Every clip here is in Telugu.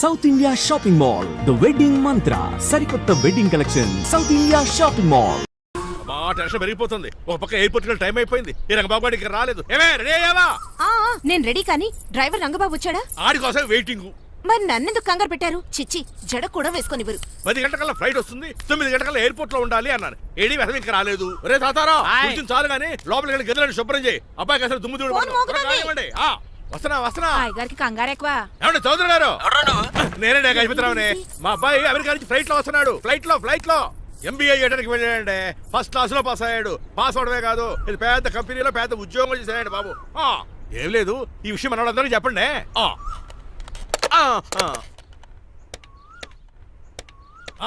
South India shopping mall the wedding మంత్ర సరికొత్త wedding collection south India shopping mall. Tension పెరిగిపోతుంది. ఒక పక్క ఎయిర్పోర్ట్ కి టైం అయిపోయింది. ఈ రంగబాబు గారికి రాలేదు. ఏమే రెడీ అయ్యావా? నేను రెడీ కానీ డ్రైవర్ రంగబాబు వచ్చాడా? ఆడి కోసం వెయిటింగ్. మరి నన్నెందుకు కంగారు పెట్టారు? చిచ్చి జడ కూడా వేసుకొనివ్వరు. 10 గంటల ఫ్లైట్ వస్తుంది, 9 గంటల ఎయిర్పోర్ట్ లో ఉండాలి అన్నాను. ఏడి వెధం ఇంకా రాలేదు. రే తాతారా కొంచెం చాలు గానీ లోపలికి వెళ్ళి గదిలో శుభ్రం చేయి. అబ్బాయికి అసలు దుమ్ము దూడు వస్తున్నా. గారికి కంగారు ఎక్కువ. ఏమండి చౌదరి గారు? నేనే గజపతిరావునే. మా అబ్బాయి అమెరికా నుంచి ఫ్లైట్ లో వస్తున్నాడు. ఫ్లైట్ లో MBA చేయడానికి వెళ్ళాడండి. ఫస్ట్ క్లాస్ లో పాస్ అయ్యాడు. పాస్ అవడమే కాదు, ఇది పెద్ద కంపెనీలో పెద్ద ఉద్యోగం చేశాడు బాబు. ఏం లేదు, ఈ విషయం మన వాళ్ళందరికీ చెప్పండి.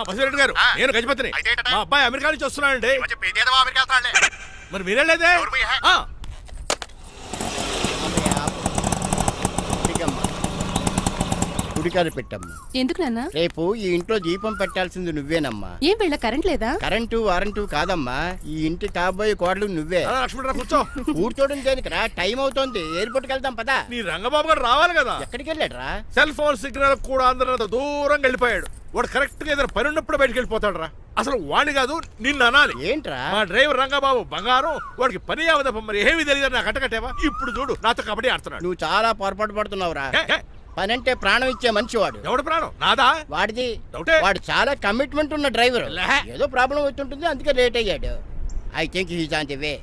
బసిరెడ్డి గారు, నేను గజపతిని. మా అబ్బాయి అమెరికా నుంచి వస్తున్నాడండి. మరి మీరేలేదే? గుడికారు పెట్టమ్మా. ఎందుకు నాన్న? రేపు ఈ ఇంట్లో దీపం పెట్టాల్సింది నువ్వేనమ్మా. ఏం వీళ్ళ కరెంట్ లేదా? కరెంటు వారంటూ కాదమ్మా, ఈ ఇంటి కాబోయే కోడలు నువ్వే. లక్ష్మణరావు కూర్చో. కూర్చోడం దేనికిరా, టైం అవుతోంది. ఎయిర్పోర్ట్ కి వెళ్దాం పదా. నీ రంగబాబు గారు రావాలి కదా. ఎక్కడికి వెళ్ళాడురా? సెల్ ఫోన్ సిగ్నల్ కూడా అందరంత దూరంగా వెళ్ళిపోయాడు. వాడు కరెక్ట్ గా ఏదైనా పని ఉన్నప్పుడు బయటకు వెళ్ళిపోతాడు రా. అసలు వాడిని కాదు నిన్ను అనాలి. ఏంట్రా? మా డ్రైవర్ రంగబాబు బంగారం. వాడికి పని అవదప్ప, మరి ఏమి తెలియదు. నాకు కట్టకట్టేవా? ఇప్పుడు చూడు నాతో కబడ్డీ ఆడుతున్నాడు. నువ్వు చాలా పొరపాటు పడుతున్నావురా. పని అంటే ప్రాణం ఇచ్చే మనిషి వాడు. ఎవడు ప్రాణం? నాదా? వాడిది. డౌటే. వాడు చాలా కమిట్మెంట్ ఉన్న డ్రైవర్. ఏదో ప్రాబ్లం అవుతుంటుంది, అందుకే లేట్ అయ్యాడు. I think he's on the way.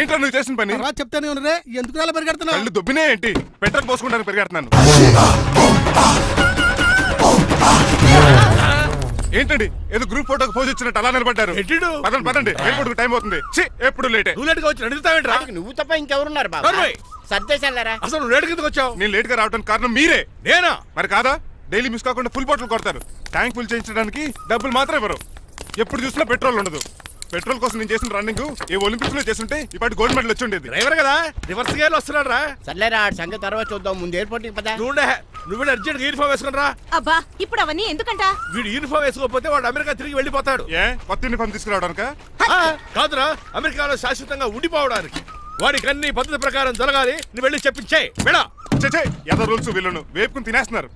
ఏంటో నువ్వు చేసిన పని? చెప్తానే ఉన్నరే, ఎందుకు అలా పరిగెడుతున్నావు? కళ్ళు దుబ్బినే ఏంటి? పెట్రోల్ పోసుకుంటానికి పరిగెడుతున్నాను. ఏంటండి ఏదో గ్రూప్ ఫోటోకి పోజ్ ఇచ్చినట్టు అలా నిలబడ్డారు? పదండి, ఎయిర్పోర్ట్ టైం అవుతుంది. ఎప్పుడు లేట్. నువ్వు లేట్ గా వచ్చి నడుస్తావేంట్రా? నువ్వు తప్ప ఇంకెవరున్నారు బాబా? సర్దేశారా? అసలు నువ్వు లేట్ కిందకు వచ్చావు. నేను లేట్ గా రావడానికి కారణం మీరే. నేనా? మరి కాదా? డైలీ మిస్ కాకుండా ఫుల్ బాటిల్ కొడతారు. ట్యాంక్ ఫుల్ చేయించడానికి డబ్బులు మాత్రం ఇవ్వరు. ఎప్పుడు చూసినా పెట్రోల్ ఉండదు. పెట్రోల్ కోసం నేను చేసిన రన్నింగ్ ఏ ఒలింపిక్స్ లో చేస్తుంటే ఇప్పటి గోల్డ్ మెడల్ వచ్చి ఉండేది. డ్రైవర్ కదా, రివర్స్ గేర్ వస్తున్నాడు రా. సర్లేరా, సంగతి తర్వాత చూద్దాం. ముందు ఎయిర్పోర్ట్ కి పదా. నువ్వు అర్జెంట్ యూనిఫామ్ వేసుకుని రా. అబ్బా, ఇప్పుడు అవన్నీ ఎందుకంట? వీడు యూనిఫామ్ వేసుకోకపోతే వాడు అమెరికా తిరిగి వెళ్ళిపోతాడు. ఏ కొత్త యూనిఫామ్ తీసుకురావడానిక? కాదురా, అమెరికాలో శాశ్వతంగా ఉండిపోవడానికి. వాడికి అన్ని పద్ధతి ప్రకారం జరగాలి. నువ్వు వెళ్ళి చెప్పించే మేడా. ఏదో రూల్స్ వీళ్ళను వేపుకుని తినేస్తున్నారు.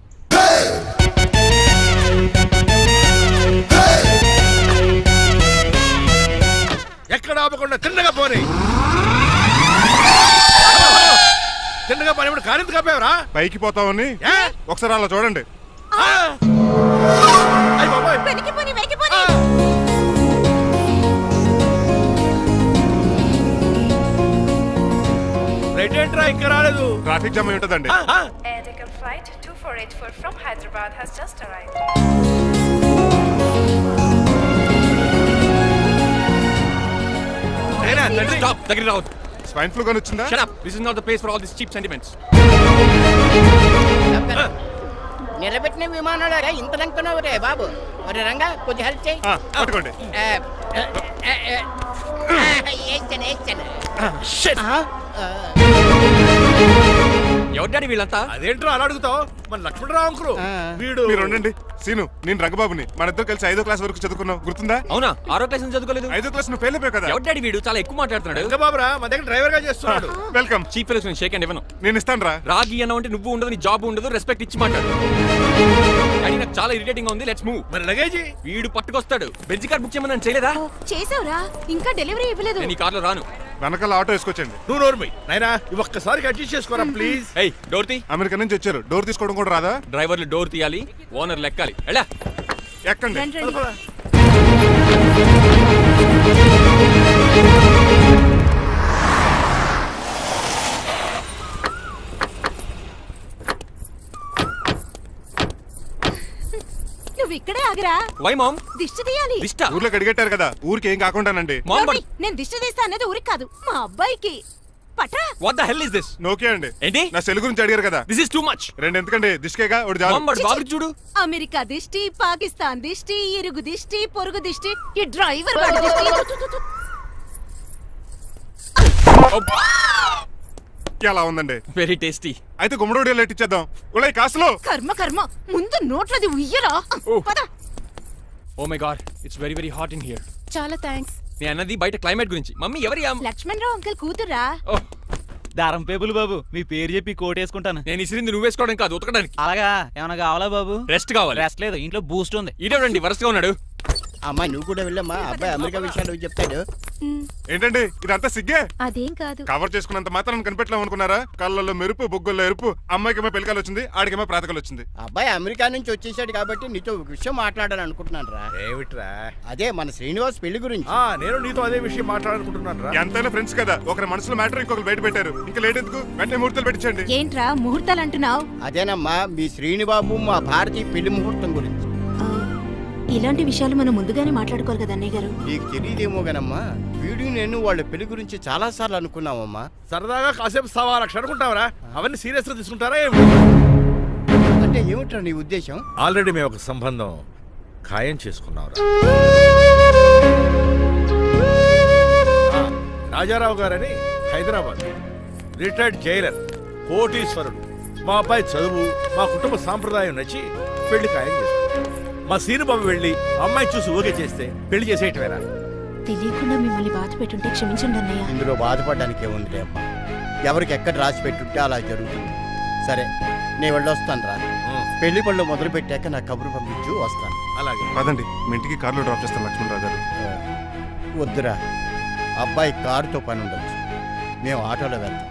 ఎక్కడ ఆపకుండా తిన్నగా పోనీ. తిన్నగా పోనీ. ఇప్పుడు కారింత కాపేవరా? పైకి పోతావని ఒకసారి అలా చూడండి. రైట్ ఇంకా రాలేదు. ట్రాఫిక్ జామ్ అయి ఉంటదండి. Flight 2484 from Hyderabad has just arrived. Stop! దగ్గరికి రావద్దు. స్వైన్ ఫ్లూ గాని వచ్చిందా? Shut up! This is not the place for all these cheap sentiments. నిలబెట్టిన విమానాలు ఇంత లంకున్నావు రే బాబు. మరి రంగా కొంచెం హెల్ప్ చేయి. పట్టుకోండి. ఎవరు డాడీ వీళ్ళంతా? అదేంట్రా అలా అడుగుతావు? మన లక్ష్మణరావు అంకులు. వీడు. మీరు ఉండండి. సీను, నేను రంగబాబుని. మన ఇద్దరు కలిసి 5వ క్లాస్ వరకు చదువుకున్నాం, గుర్తుందా? అవునా? 6వ క్లాస్ నుంచి చదువుకోలేదు. 5వ క్లాస్ నువ్వు ఫెయిల్ అయిపోయావు కదా. ఎవరు డాడీ వీడు? చాలా ఎక్కువ మాట్లాడుతున్నాడు. రంగబాబురా, మన దగ్గర డ్రైవర్ గా చేస్తున్నాడు. వెల్కమ్. చీఫ్ ఫెలోస్ నేను షేక్ అండ్ ఇవ్వను. నేను ఇస్తాను రా. రాగి అన్న అంటే నువ్వు ఉండదు, నీ జాబ్ ఉండదు, రెస్పెక్ట్ ఇచ్చి మాట్లాడు. డాడీ నాకు చాలా ఇరిటేటింగ్ గా ఉంది. Let's move. మరి లగేజీ? వీడు పట్టుకొస్తాడు. బెంజ్ కార్ బుక్ చేయమని చేయలేదా? చేసావురా, ఇంకా డెలివరీ ఇవ్వలేదు. నేను ఈ కార్ లో రాను. వెనకాల ఆటో వేసుకొచ్చండి. నువ్వు నోర్మై నాయనా, ఒక్కసారికి అడ్జస్ట్ చేసుకోరా ప్లీజ్. ఏయ్, డోర్ తీ. అమెరికా నుంచి వచ్చారు, డోర్ తీసుకోవడం కూడా రాదా? డ్రైవర్లు డోర్ తీయాలి, ఓనర్ లెక్కాలి. ఎలా ఎక్కండి. నువ్వు ఇక్కడే ఆగిరా. Why ma'am? దిష్టి తీయాలి. దిష్ట? ఊర్లో కడిగట్టారు కదా, ఊరికి ఏం కాకుండానండి. నేను దిష్టి తీస్తా అనేది ఊరికి కాదు, మా అబ్బాయికి. పట్రా. What the hell is this? నోకే అండి. ఏంటి? నా సెల్ గురించి అడిగారు కదా. This is too much. రెండు ఎందుకండి, దిష్కేగా ఒకటి చాలు. బాబు చూడు. అమెరికా దిష్టి, పాకిస్తాన్ దిష్టి, ఇరుగు దిష్టి, పొరుగు దిష్టి, ఈ డ్రైవర్ వాడి దిష్టి. ఎలా ఉందండి? Very tasty. అయితే గుమ్మడి లైట్ ఇచ్చేద్దాం. ఉలై కాసులో కర్మ కర్మ ముందు నోట్లది ఉయ్యరా పద. Oh my god, it's very very hot in here. చాలా థ్యాంక్స్. నేను అన్నది బయట క్లైమేట్ గురించి. మమ్మీ ఎవరి లక్ష్మణ్ రావు అంకుల్ కూతురా. ఓహ్, దారం పేపులు బాబు, మీ పేరు చెప్పి కోటేసుకుంటాను. నేను ఇసిరింది నువ్వు వేసుకోవడం కాదు, ఉతకడానికి. అలాగా ఏమన్నా కావాలా బాబు? రెస్ట్ కావాలి. రెస్ట్ లేదు, ఇంట్లో బూస్ట్ ఉంది. ఈడేవండి వరుసగా ఉన్నాడు. అమ్మా నువ్వు కూడా వెళ్ళమ్మా, అబ్బాయి అమెరికా విషయాలు చెప్తాడు. ఏంటండి ఇదంతా సిగ్గే? అదేం కాదు. కవర్ చేసుకున్నంత మాత్రం కనిపెట్టలేం అనుకున్నారా? కళ్ళల్లో మెరుపు, బొగ్గుల్లో ఎరుపు. అమ్మాయికేమో పెళ్ళికాలు వచ్చింది, ఆడికేమో ప్రాతకాలు వచ్చింది. అబ్బాయి అమెరికా నుంచి వచ్చేసాడు కాబట్టి నీతో ఒక విషయం మాట్లాడాలని అనుకుంటున్నాను రా. ఏమిట్రా? అదే మన శ్రీనివాస్ పెళ్లి గురించి. నేను నీతో అదే విషయం మాట్లాడాలనుకుంటున్నాను రా. ఎంతైనా ఫ్రెండ్స్ కదా, ఒకరి మనసులో మ్యాటర్ ఇంకొకరు బయట పెట్టారు. ఇంకా లేట్ ఎందుకు, వెంటనే ముహూర్తాలు పెట్టించండి. ఏంట్రా ముహూర్తాలు అంటున్నావు? అదేనమ్మా మీ శ్రీనిబాబు మా భారతి పెళ్లి ముహూర్తం గురించి. ఇలాంటి విషయాలు మనం ముందుగానే మాట్లాడుకోవాలి కదా అన్నయ్య గారు. నీకు తెలియదేమో గనమ్మా, వీడు నేను వాళ్ళ పెళ్లి గురించి చాలా సార్లు అనుకున్నామమ్మా. సరదాగా కాసేపు సవా లక్ష అనుకుంటావరా? అవన్నీ సీరియస్ గా తీసుకుంటారా ఏమి? అంటే ఏమిట్రా నీ ఉద్దేశం? ఆల్రెడీ మేము ఒక సంబంధం ఖాయం చేసుకున్నావురా. రాజారావు గారని హైదరాబాద్ రిటైర్డ్ జైలర్, కోటీశ్వరుడు. మా అబ్బాయి చదువు, మా కుటుంబ సాంప్రదాయం నచ్చి పెళ్లి ఖాయం చేసుకున్నాం. మా సీనుబాబు వెళ్ళి అమ్మాయి చూసి ఓకే చేస్తే పెళ్లి చేసేయటమేరా. తెలియకుండా మిమ్మల్ని బాధ పెట్టుంటే క్షమించండి అన్నయ్య. ఇందులో బాధపడడానికి ఏముంది అమ్మా, ఎవరికి ఎక్కడ రాసి పెట్టుంటే అలా జరుగుతుంది. సరే నేను వెళ్ళొస్తాను రా. పెళ్లి పళ్ళు మొదలు పెట్టాక నా కబురు పంపించు, వస్తాను. అలాగే. పదండి, మీ ఇంటికి కార్లో డ్రాప్ చేస్తాను లక్ష్మణరావు గారు. వద్దురా, అబ్బాయి కారుతో పని ఉండొచ్చు, మేము ఆటోలో వెళ్తాం.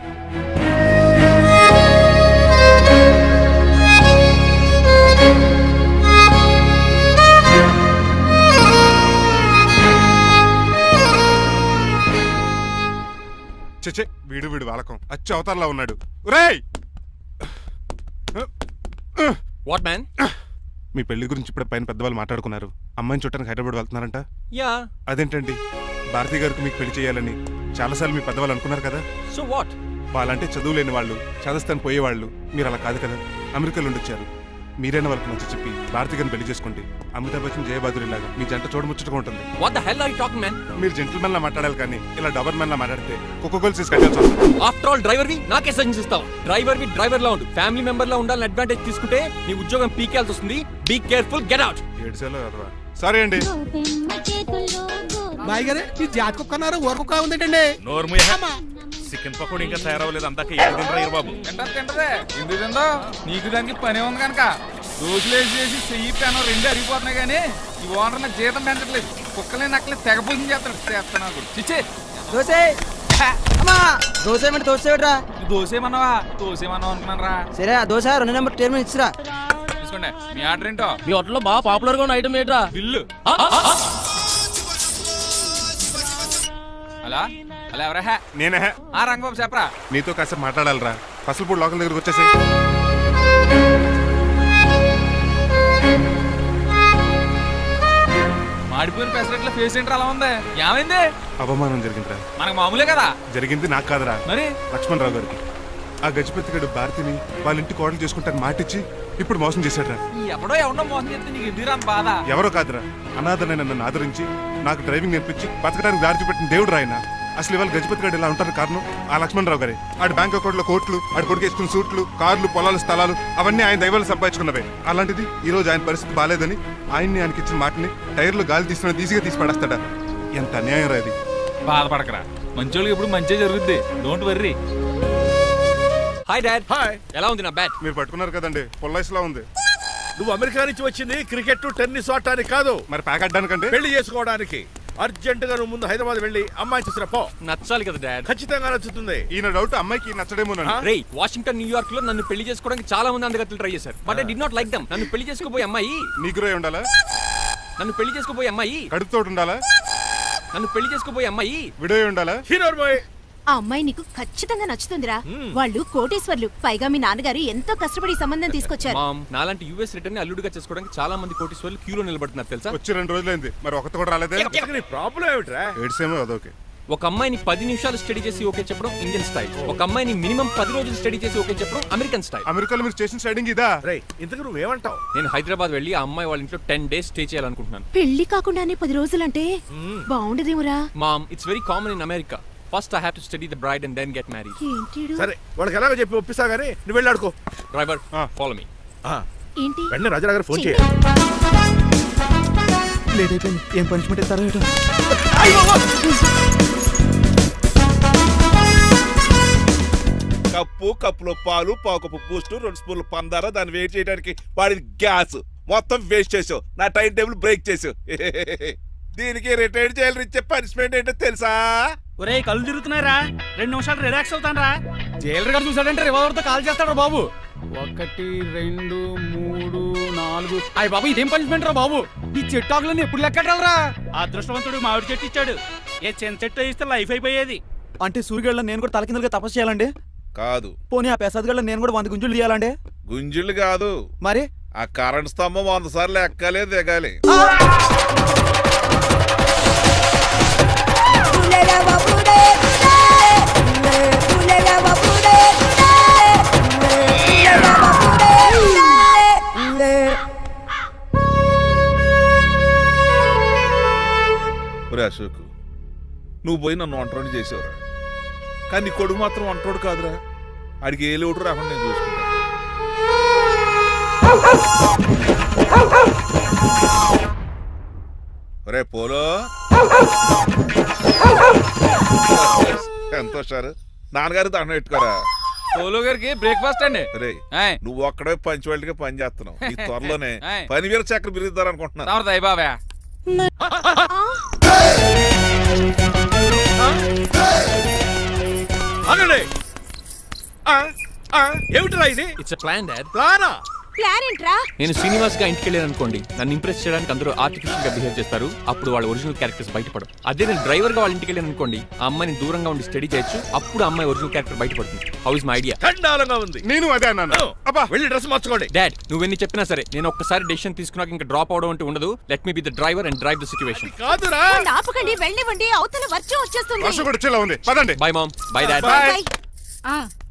చచ్చే, వీడు వాలకం అచ్చు అవతారంలో ఉన్నాడు. ఒరేయ్, వాట్ మ్యాన్? మీ పెళ్లి గురించి ఇప్పుడు పైన పెద్దవాళ్ళు మాట్లాడుకున్నారు. అమ్మాయిని చుట్టానికి హైదరాబాద్ వెళ్తున్నారంట. యా. అదేంటండి, భారతి గారికి మీకు పెళ్లి చేయాలని చాలాసార్లు మీ పెద్దవాళ్ళు అనుకున్నారు కదా. So what? వాళ్ళంటే చదువు లేని వాళ్ళు, చదస్తాను పోయేవాళ్ళు. మీరు అలా కాదు కదా, అమెరికాలో ఉండొచ్చారు. మీరైనా వాళ్ళకి మంచి చెప్పి భారతి గారిని పెళ్లి చేసుకోండి. అమితాబ్ బచ్చన్, జయబాదురి లాగా మీ జంట చూడముచ్చటగా ఉంటుంది. What the hell are you talking man? మీరు జెంటిల్మెన్ లా మాట్లాడాలి కానీ ఇలా డబర్ మెన్ లా మాట్లాడితే కుక్కగోల్స్ తీసి కట్టాల్సి వస్తుంది. ఆఫ్టర్ ఆల్ డ్రైవర్ వి నాకే సజెషన్ ఇస్తావు? డ్రైవర్ లా ఉండు, ఫ్యామిలీ మెంబర్ లా ఉండాలని అడ్వాంటేజ్ తీసుకుంటే నీ ఉద్యోగం పీకేల్సి వస్తుంది. Be careful, get out. Sorry అండి. బాయ్ గారే ఈ జాతి కుక్క అన్నారు, ఊర కుక్క ఉందేటండి. చికెన్ పకోడీ ఇంకా తయారవ్వలేదు, అందాక ఏది తినరా బాబు? తింటదే ఎందుకు తిందో, నీకు దానికి పని ఉంది కనుక. రోజులేసి చేసి చెయ్యి పెనం రెండు అరిగిపోతున్నాయి కానీ ఈ ఓనర్ నాకు జీతం పెంచట్లేదు. కుక్కలే నక్కలే తెగపోసం చేస్తాడు నాకు. చిచ్చే దోసేమన్నావా అనుకున్నాను రా. సరే ఆ దోశ 2 నెంబర్ టేబుల్ ఇచ్చిరా. తీసుకోండి, మీ ఆర్డర్ ఏంటో? మీ హోటల్లో బాగా పాపులర్ గా ఉన్న ఐటమ్ ఏంట్రా? బిల్లు. అలా అలా ఎవరా? నేనే. ఆ రంగబాబు చెప్పరా. నీతో కాసేపు మాట్లాడాలిరా. పసలపూడి లోకల్ దగ్గరకు వచ్చేసి. మాడిపోయిన పెసరట్ల ఫేస్ ఏంటర్ అలా ఉంది, ఏమైంది? అవమానం జరిగిందిరా. మనకు మామూలే కదా. జరిగింది నాకు కాదురా, మరి లక్ష్మణరావు గారికి. ఆ గజపతి గడు భారతిని వాళ్ళ ఇంటి కోడలు చేసుకుంటాను మాటిచ్చి ఇప్పుడు మోసం చేశాడ్రా. ఎవడో మోసం చేస్తే నీకు ఎందుకు బాధ? ఎవరో కాదురా, అనాథనైన నన్ను ఆదరించి నాకు డ్రైవింగ్ నేర్పించి బతకడానికి దారి చూపెట్టిన దేవుడు రాయన. అసలు ఇవాళ గజపతి గడు ఇలా ఉంటారు కారణం ఆ లక్ష్మణరావు గారే. ఆడి బ్యాంక్ అకౌంట్ లో కోట్లు, ఆడి కొడుకు వేసుకున్న సూట్లు, కార్లు, పొలాలు, స్థలాలు అవన్నీ ఆయన దైవాలు సంపాదించుకున్నవే. అలాంటిది ఈ రోజు ఆయన పరిస్థితి బాలేదని ఆయనకి ఇచ్చిన మాటని టైర్లు గాలి తీసుకుని ఈజీగా తీసి పడేస్తాడా? ఎంత అన్యాయం రా ఇది. బాధపడకరా, మంచోళ్ళకి ఇప్పుడు మంచి జరుగుద్ది, don't worry. Hi dad. Hi. ఎలా ఉంది నా బ్యాట్? మీరు పట్టుకున్నారు కదండి, పొల్లైస్ లా ఉంది. నువ్వు అమెరికా నుంచి వచ్చింది క్రికెట్, టెన్నిస్ ఆడటానికి కాదు, మరి ప్యాక్ అడ్డానికంటే పెళ్లి చేసుకోవడానికి. అర్జెంట్ గా నువ్వు ముందు హైదరాబాద్ వెళ్ళి అమ్మాయి చూసిన పో. నచ్చాలి కదా డాడ్. ఖచ్చితంగా నచ్చుతుంది. ఈయన డౌట్ అమ్మాయికి నచ్చడేమోనండి. రే, వాషింగ్టన్, న్యూయార్క్ లో నన్ను పెళ్లి చేసుకోవడానికి చాలా మంది అందగత్తలు ట్రై చేశారు. But I did not like them. నన్ను పెళ్లి చేసుకోబోయే అమ్మాయి కడుపుతోటి ఉండాలా? నన్ను పెళ్లి చేసుకోబోయే అమ్మాయి విడో ఉండాలా? హీరోర్ బాయ్. ఆ అమ్మాయి నీకు ఖచ్చితంగా నచ్చుతుందిరా. వాళ్ళు కోటేశ్వర్లు, పైగా మీ నాన్నగారు ఎంతో కష్టపడి సంబంధం తీసుకొచ్చారు. మామ్, నాలాంటి యూఎస్ రిటర్న్ ని అల్లుడిగా చేసుకోవడానికి చాలా మంది కోటీశ్వర్లు క్యూలో నిలబడుతున్నారు తెలుసా? వచ్చి 2 రోజులైంది, మరి ఒకటి కూడా రాలేదే. నీ ప్రాబ్లం ఏమిట్రా? ఏడ్సేమో అదొకే. ఒక అమ్మాయిని 10 నిమిషాలు స్టడీ చేసి ఓకే చెప్పడం ఇండియన్ స్టైల్. ఒక అమ్మాయిని మినిమం 10 రోజులు స్టడీ చేసి ఓకే చెప్పడం అమెరికన్ స్టైల్. అమెరికాలో మీరు చేసిన స్టైడింగ్ ఇదా? రేయ్, ఇంతకు నువ్వేమంటావు? నేను హైదరాబాద్ వెళ్ళి ఆ అమ్మాయి వాళ్ళ ఇంట్లో 10 days స్టే చేయాలనుకుంటున్నాను. పెళ్లి కాకుండానే 10 రోజులంటే బాగుండదేమురా? Mom, it's very common in America. First I have to study the bride and then get married. ఏంటి సరే వాళ్ళకి ఎలాగో చెప్పి ఒప్పిస్తా గానీ నువ్వు వెళ్ళి ఆడుకో. Driver follow me. ఏంటి వెంటనే రాజారావు గారు ఫోన్ చెయ్యి. చేయాలి. లేట్ అయిపోయింది. ఏం పనిష్మెంట్ ఇస్తారో ఏటో. కప్పులో పాలు పావుకప్పు బూస్ట్ 2 స్పూన్లు పందార దాన్ని వేడి చేయడానికి వాడిది గ్యాస్ మొత్తం వేస్ట్ చేసావు. నా టైం టేబుల్ బ్రేక్ చేసావు. దీనికి రిటైర్డ్ జైలు ఇచ్చే పనిష్మెంట్ ఏంటో తెలుసా? ఒరే కళ్ళు తిరుగుతున్నారా, 2 నిమిషాలు రిలాక్స్ అవుతాను రా. జైలర్ గారు చూసాడంటే రివాల్వర్ తో కాల్ చేస్తాడు బాబు. 1 2 3 4 అయ్య బాబు ఇదేం పనిష్మెంట్ రా బాబు. ఈ చెట్టాకులన్నీ ఎప్పుడు లెక్కడరా? అదృష్టవంతుడు మామిడి చెట్టు ఇచ్చాడు. ఏ చిన్న చెట్టు ఇస్తే లైఫ్ అయిపోయేది. అంటే సూర్యుగళ్ళ నేను కూడా తలకిందులుగా తపస్సు చేయాలండి? కాదు. పోనీ ఆ పెసాద్ నేను కూడా 100 గుంజులు తీయాలండి? గుంజులు కాదు, మరి ఆ కరెంట్ స్తంభం 100 సార్లు ఎక్కాలి దిగాలి. ఒరే అశోక్, నువ్వు పోయి నన్ను ఒంటరిని చేసేవరా, కానీ నీ కొడుకు మాత్రం ఒంటరోడు కాదురా. ఆడికి ఏ లోటు రాకుండా నేను చూసుకుంటాను. ఒరే పోలో, ఎంత వచ్చారు నాన్నగారు దండం పెట్టుకోరా. పోలో గారికి బ్రేక్ఫాస్ట్ అండి. రే ఏయ్, నువ్వు ఒక్కడే పంచువాళ్ళకి పని చేస్తున్నావు. ఈ త్వరలోనే ఏయ్. 10,000 చక్రం బిరుగుతారు అనుకుంటున్నా. తమరిది అయ్య బాబా. ఏమిటిరా ఇది? It's a plan dad. ప్లానా? ప్లాన్ ఏంట్రా? నేను శ్రీనివాస్ గా ఇంటికి వెళ్ళాను అనుకోండి, నన్ను ఇంప్రెస్ చేయడానికి అందరూ ఆర్టిఫిషియల్ గా బిహేవ్ చేస్తారు. అప్పుడు వాళ్ళ ఒరిజినల్ క్యారెక్టర్స్ బయటపడవు. అదే నేను డ్రైవర్ గా వాళ్ళ ఇంటికి వెళ్ళాను అనుకోండి, ఆ అమ్మాయిని దూరంగా ఉండి స్టడీ చేయొచ్చు. అప్పుడు అమ్మాయి ఒరిజినల్ క్యారెక్టర్ బయటపడుతుంది. How is my idea? చండాలంగా ఉంది. నేను అదే అన్నాను. అబ్బా వెళ్ళి డ్రెస్ మార్చుకోండి. డాడ్ నువ్వెన్ని చెప్పినా సరే నేను ఒక్కసారి డెసిషన్ తీసుకున్నాక ఇంకా డ్రాప్ అవడం అంటూ ఉండదు. Let me be the driver and drive the situation. కాదురా, నన్ను ఆపకండి, వెళ్ళనివ్వండి. అవతల వర్షం వచ్చేస్తుంది. వర్షం కూడా వచ్చేలా ఉంది. పదండి. Bye mom, bye dad. Bye.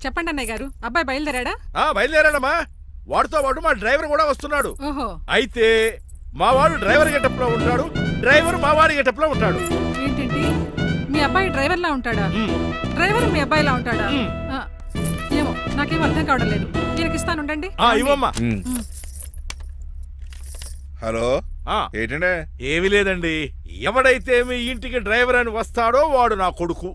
చెప్పండి అన్నయ్య గారు, అబ్బాయి బయలుదేరాడా? బయలుదేరాడమ్మా. వాడితో పాటు మా డ్రైవర్ కూడా వస్తున్నాడు. ఓహో, అయితే మా వాడు డ్రైవర్ గెటప్ లో ఉంటాడు, డ్రైవర్ మా వాడి గెటప్ లో ఉంటాడు. ఏంటండి మీ అబ్బాయి డ్రైవర్ లా ఉంటాడా? డ్రైవర్ మీ అబ్బాయి లా ఉంటాడా? ఏమో నాకేం అర్థం కావడం లేదు. ఈయనకి ఇస్తాను, ఉండండి. ఇవ్వమ్మా. హలో, ఏంటంటే? ఏమీ లేదండి. ఎవడైతే మీ ఇంటికి డ్రైవర్ అని వస్తాడో వాడు నా కొడుకు,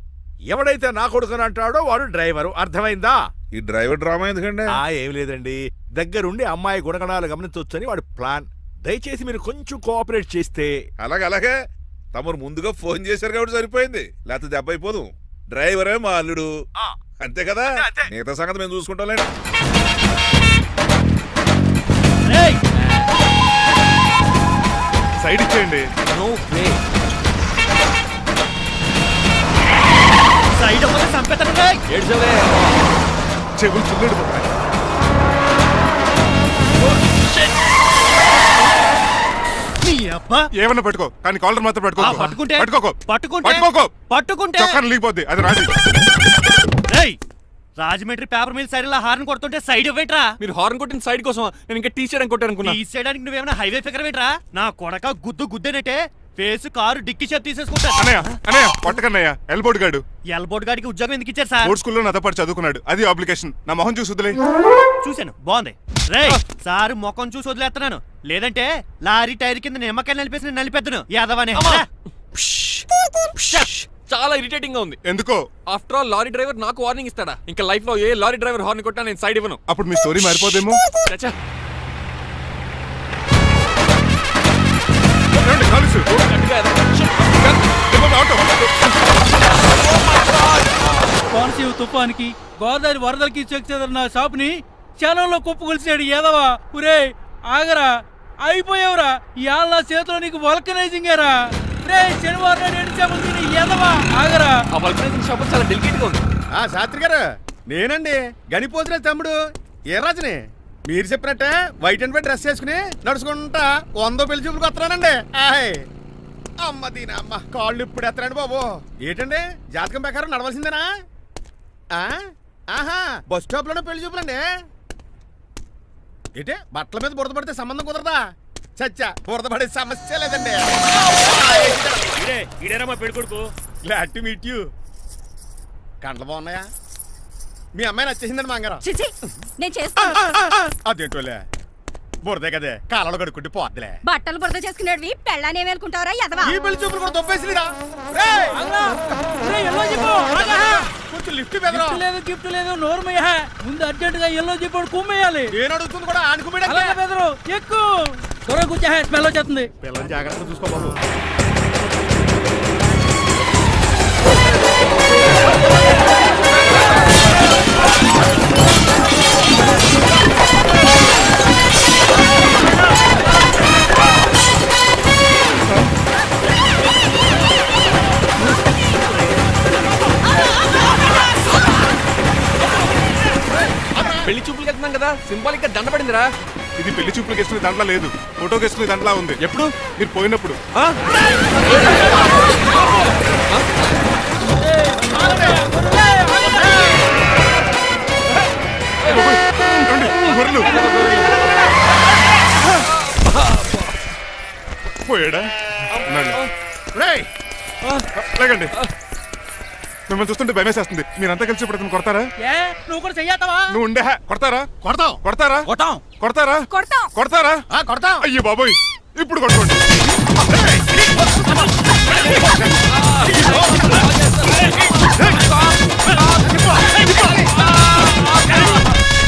ఎవడైతే నా కొడుకు అని అంటాడో వాడు డ్రైవరు. అర్థమైందా? ఈ డ్రైవర్ డ్రామా ఎందుకంటే ఏమి లేదండి, దగ్గరుండి అమ్మాయి గుణగణాలు గమనించవచ్చని వాడి ప్లాన్. దయచేసి మీరు కొంచెం కోఆపరేట్ చేస్తే. అలాగే తమరు ముందుగా ఫోన్ చేశారు కాబట్టి సరిపోయింది, లేకపోతే దెబ్బ అయిపోదు. డ్రైవరే మా అల్లుడు, అంతే కదా. మిగతా సంగతి మేము చూసుకుంటాం. సైడ్ ఇచ్చేయండి. No way. సైడ్ అవ్వక సంపేతను రే. ఏడ్చవే. చెవులు చిల్లుడు. నీ అబ్బా. ఏమన్నా పెట్టుకో, కానీ కాలర్ మాత్రం పెట్టుకో. పట్టుకుంటే పట్టుకోకో. పట్టుకుంటే చొక్కాను లీగిపోద్ది. అది రాజు. రేయ్, Rajahmundry paper mill side horn కొడుతుంటే సైడ్ ఇవ్వేట్రా? మీరు హార్న్ కొట్టిన సైడ్ కోసం నేను ఇంకా టీ చేయడానికి కొట్టారనుకున్నా. తీసేయడానికి నువ్వేమైనా హైవే ఫిగర్ వేట్రా? నా కొడక గుద్దేనట్టే ఫేస్ కారు డిక్కి షేప్ తీసేసుకుంటా. అన్నయ్య పట్టకన్నయ్య. ఎల్బోర్డ్ గాడు. ఎల్బోర్డ్ గాడికి ఉద్యోగం ఎందుకు ఇచ్చారు సార్? బోర్డ్ స్కూల్లో నాతో పాటు చదువుకున్నాడు. అది అప్లికేషన్. నా మొహం చూసి వదిలే. చూశాను, బాగుంది. రేయ్, సార్ ముఖం చూసి వదిలేస్తున్నాను, లేదంటే లారీ టైర్ కింద నిమ్మకాయ నలిపేసి నేను నలిపేద్దును యాదవనే. చాలా ఇరిటేటింగ్ గా ఉంది. ఎందుకో? ఆఫ్టర్ ఆల్ లారీ డ్రైవర్ నాకు వార్నింగ్ ఇస్తాడా? ఇంకా లైఫ్ లో ఏ లారీ డ్రైవర్ హార్న్ కొట్టా నేను సైడ్ ఇవ్వను. అప్పుడు మీ స్టోరీ మారిపోదేమో. చచ్చా. గట్టిగా కోనసీమ తుఫానికి గోదావరి వరదలకి చెక్ చెదరిన షాప్ ని క్షణంలో కుప్పగొలిసాడు యాదవా. ఒరే ఆగరా, అయిపోయావురా. ఇవాళ నా చేతిలో నీకు వల్కనైజింగ్ ఏరా. రే శనివారం నాడు ఏడ్చాము యాదవా, ఆగరా. ఆ వల్కనైజింగ్ షాప్ చాలా డెలికేట్ గా ఉంది. శాస్త్రి గారు, నేనండి గనిపోతున్న తమ్ముడు ఏరాజుని. మీరు చెప్పినట్టే వైట్ అండ్ వైట్ డ్రెస్ వేసుకుని నడుచుకుంటా 100 పెళ్లి చూపులకు వస్తున్నానండి. అమ్మ దీని అమ్మ కాళ్ళు ఇప్పుడు ఎత్తరండి బాబు. ఏంటండి జాతకం ప్రకారం నడవలసిందేనా? ఆహా, బస్ స్టాప్ లోనే పెళ్లి చూపులండి. ఏంటి బట్టల మీద బురద పడితే సంబంధం కుదరదా? చచ్చా, బురద పడే సమస్య లేదండి. ఇదేరా మా పెళ్ళికొడుకు. Glad to meet you. కంటలు బాగున్నాయా? మీ అమ్మాయి నచ్చేసిందండి మంగారం. చిచి నేను చేస్తాను. అదేంటోలే బురదే కదే కాలంలో కడుక్కుంటే పోద్దులే. బట్టలు బురద చేసుకునేవి పెళ్ళాన్ని ఏమేలుకుంటావరా ఎదవా? ఈ పెళ్లి చూపులు కూడా దొబ్బేసిందిరా. కొంచెం లిఫ్ట్ బెదరా. గిఫ్ట్ లేదు నోర్మయ్య ముందు అర్జెంట్ గా ఎల్లో చెప్పాడు కుమ్మేయాలి. నేను అడుగుతుంది కూడా ఆనుకుమేడ బెదరు ఎక్కు త్వరగా కూర్చో స్మెల్ వచ్చేస్తుంది. పిల్లలు జాగ్రత్తగా చూసుకోబాబు. పెళ్లి చూపులకి వెళ్తున్నాం కదా, సింబాలిక్ గా దండ పడిందిరా. ఇది పెళ్లి చూపులకు వేసుకునే దాంట్లో లేదు, ఫోటోకి వేసుకునే దాంట్లో ఉంది. ఎప్పుడు మీరు పోయినప్పుడు. పోయాడా? లేకండి, మిమ్మల్ని చూస్తుంటే భయమేసేస్తుంది. మీరంతా కలిసి ఇప్పుడు కొడతారా? నువ్వు కూడా చెయ్యతావా? నువ్వు ఉండే కొడతారా? కొడతాం కొడతారా? కొడతాం కొడతారా? కొడతారా? కొడతాం. అయ్యో బాబోయ్, ఇప్పుడు కొట్టుకోండి.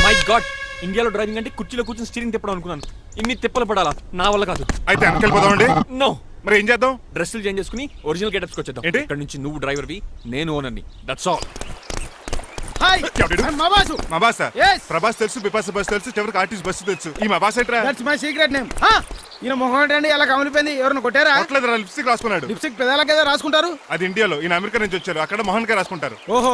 మై గాడ్, ఇండియాలో డ్రైవింగ్ అంటే కుర్చీలో కూర్చొని స్టీరింగ్ తిప్పడం అనుకున్నాను. ఇన్ని తిప్పలు పడాలా? నా వల్ల కాదు. అయితే వెనకెళ్ళిపోదామండి. నో, మరి ఏం చేద్దాం? డ్రెస్సులు చేంజ్ చేసుకుని ఒరిజినల్ గెటప్స్కి వచ్చేద్దాం. ఏంటి? ఇక్కడ నుంచి నువ్వు డ్రైవర్వి, నేను ఓనర్ని. That's all. హాయ్ ఎవడు? మా బాసు. మా బాస్. Yes. ప్రభాస్ తెలుసు, బిపాస బస్ తెలుసు, చివరికి ఆర్టిస్ట్ బస్సు తెలుసు. ఈ మా బాస్ ఏంట్రా? That's my secret name. ఈయన మొహం ఏంటండి అలా కమిలిపోయింది? ఎవరిని కొట్టారా? కొట్టలేదురా, లిప్స్టిక్ రాసుకున్నాడు. లిప్స్టిక్ పెదాల కదా రాసుకుంటారు. అది ఇండియాలో, ఈయన అమెరికా నుంచి వచ్చారు. అక్కడ మోహన్ గారు రాసుకుంటారు. ఓహో,